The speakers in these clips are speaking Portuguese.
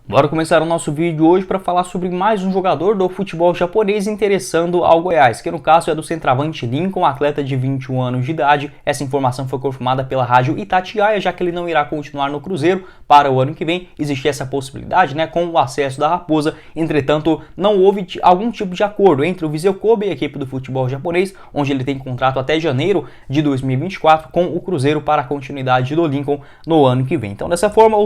Bora começar o nosso vídeo hoje para falar sobre mais um jogador do futebol japonês interessando ao Goiás, que no caso é do centroavante Lincoln, atleta de 21 anos de idade. Essa informação foi confirmada pela rádio Itatiaia, já que ele não irá continuar no Cruzeiro para o ano que vem. Existia essa possibilidade, com o acesso da Raposa. Entretanto, não houve algum tipo de acordo entre o Vissel Kobe e a equipe do futebol japonês, onde ele tem contrato até janeiro de 2024 com o Cruzeiro para a continuidade do Lincoln no ano que vem. Então, dessa forma,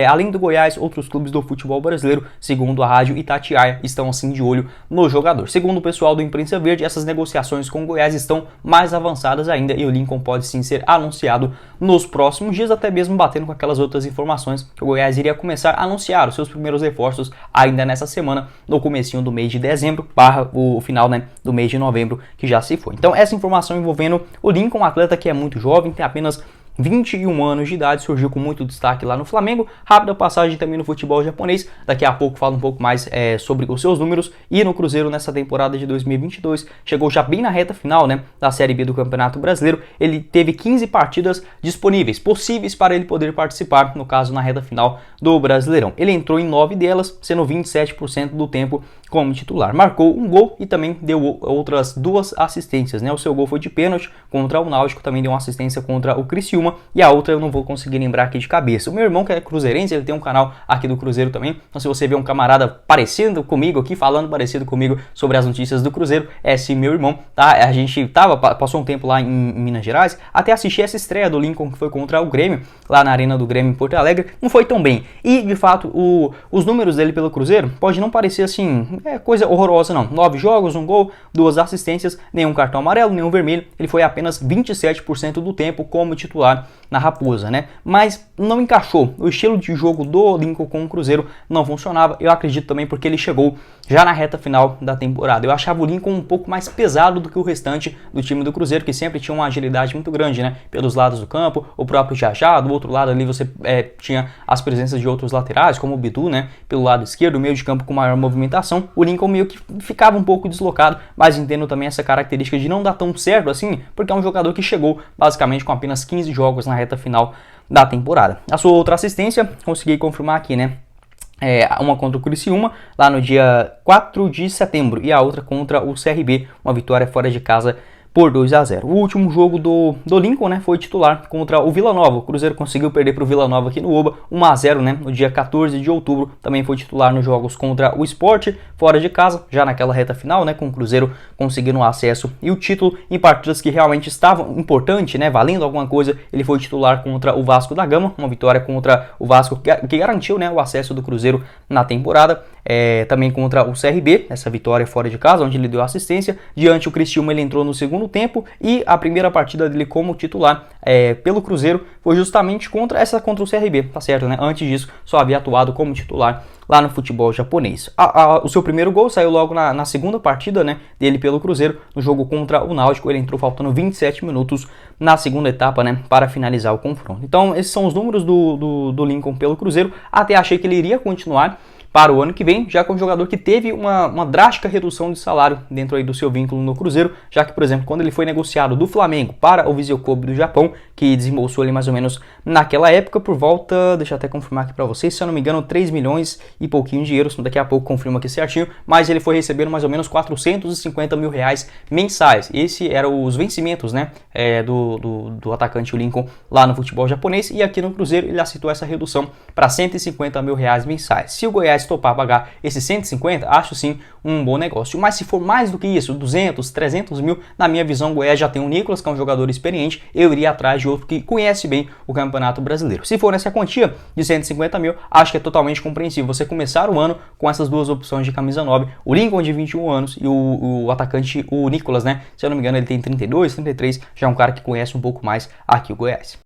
além do Goiás, outros clubes do futebol brasileiro, segundo a rádio Itatiaia, estão assim de olho no jogador. Segundo o pessoal do Imprensa Verde, essas negociações com o Goiás estão mais avançadas ainda e o Lincoln pode sim ser anunciado nos próximos dias, até mesmo batendo com aquelas outras informações que o Goiás iria começar a anunciar os seus primeiros reforços ainda nessa semana, no comecinho do mês de dezembro, o final do mês de novembro que já se foi. Então essa informação envolvendo o Lincoln, um atleta que é muito jovem, tem apenas 21 anos de idade, surgiu com muito destaque lá no Flamengo, rápida passagem também no futebol japonês, daqui a pouco falo um pouco mais sobre os seus números, e no Cruzeiro nessa temporada de 2022, chegou já bem na reta final da Série B do Campeonato Brasileiro, ele teve 15 partidas disponíveis, possíveis para ele poder participar, no caso na reta final do Brasileirão. Ele entrou em 9 delas, sendo 27% do tempo como titular. Marcou um gol e também deu outras 2 assistências, O seu gol foi de pênalti contra o Náutico, também deu uma assistência contra o Criciúma, e a outra eu não vou conseguir lembrar aqui de cabeça. O meu irmão, que é cruzeirense, ele tem um canal aqui do Cruzeiro também, então se você vê um camarada parecido comigo aqui, falando parecido comigo sobre as notícias do Cruzeiro, é sim meu irmão, tá? A gente passou um tempo lá em Minas Gerais, até assistir essa estreia do Lincoln, que foi contra o Grêmio, lá na Arena do Grêmio em Porto Alegre, não foi tão bem. E, de fato, os números dele pelo Cruzeiro pode não parecer assim, coisa horrorosa não. 9 jogos, 1 gol, 2 assistências, nenhum cartão amarelo, nenhum vermelho, ele foi apenas 27% do tempo como titular na Raposa, Mas não encaixou. O estilo de jogo do Lincoln com o Cruzeiro não funcionava. Eu acredito também porque ele chegou já na reta final da temporada. Eu achava o Lincoln um pouco mais pesado do que o restante do time do Cruzeiro, que sempre tinha uma agilidade muito grande, pelos lados do campo, o próprio Jajá, do outro lado ali você tinha as presenças de outros laterais, como o Bidu, pelo lado esquerdo, o meio de campo com maior movimentação. O Lincoln meio que ficava um pouco deslocado, mas entendo também essa característica de não dar tão certo assim, porque é um jogador que chegou basicamente com apenas 15 jogos na reta final da temporada. A sua outra assistência, consegui confirmar aqui, uma contra o Criciúma, lá no dia 4 de setembro, e a outra contra o CRB, uma vitória fora de casa por 2-0. O último jogo do Lincoln, foi titular contra o Vila Nova. O Cruzeiro conseguiu perder para o Vila Nova aqui no Oba, 1-0, no dia 14 de outubro. Também foi titular nos jogos contra o Sport, fora de casa, já naquela reta final, com o Cruzeiro conseguindo o acesso e o título em partidas que realmente estavam importantes, valendo alguma coisa. Ele foi titular contra o Vasco da Gama, uma vitória contra o Vasco que garantiu, o acesso do Cruzeiro na temporada. Também contra o CRB, essa vitória fora de casa, onde ele deu assistência. Diante o Criciúma, ele entrou no segundo tempo, e a primeira partida dele como titular pelo Cruzeiro foi justamente contra o CRB, tá certo, Antes disso, só havia atuado como titular lá no futebol japonês. O seu primeiro gol saiu logo na segunda partida, dele pelo Cruzeiro, no jogo contra o Náutico. Ele entrou faltando 27 minutos na segunda etapa, para finalizar o confronto. Então, esses são os números do Lincoln pelo Cruzeiro. Até achei que ele iria continuar para o ano que vem, já que é um jogador que teve uma drástica redução de salário dentro aí do seu vínculo no Cruzeiro, já que, por exemplo, quando ele foi negociado do Flamengo para o Vissel Kobe do Japão, que desembolsou ali mais ou menos naquela época por volta, deixa eu até confirmar aqui para vocês, se eu não me engano, 3 milhões e pouquinho de euros, daqui a pouco confirmo aqui certinho, mas ele foi recebendo mais ou menos 450 mil reais mensais. Esse eram os vencimentos, do atacante Lincoln lá no futebol japonês, e aqui no Cruzeiro ele aceitou essa redução para 150 mil reais mensais. Se o Goiás topar pagar esses 150, acho sim um bom negócio. Mas se for mais do que isso, 200, 300 mil, na minha visão, o Goiás já tem o Nicolas, que é um jogador experiente, eu iria atrás de outro que conhece bem o Campeonato Brasileiro. Se for nessa quantia de 150 mil, acho que é totalmente compreensível você começar o ano com essas duas opções de camisa 9, o Lincoln de 21 anos e o atacante, o Nicolas, Se eu não me engano, ele tem 32, 33, já é um cara que conhece um pouco mais aqui o Goiás.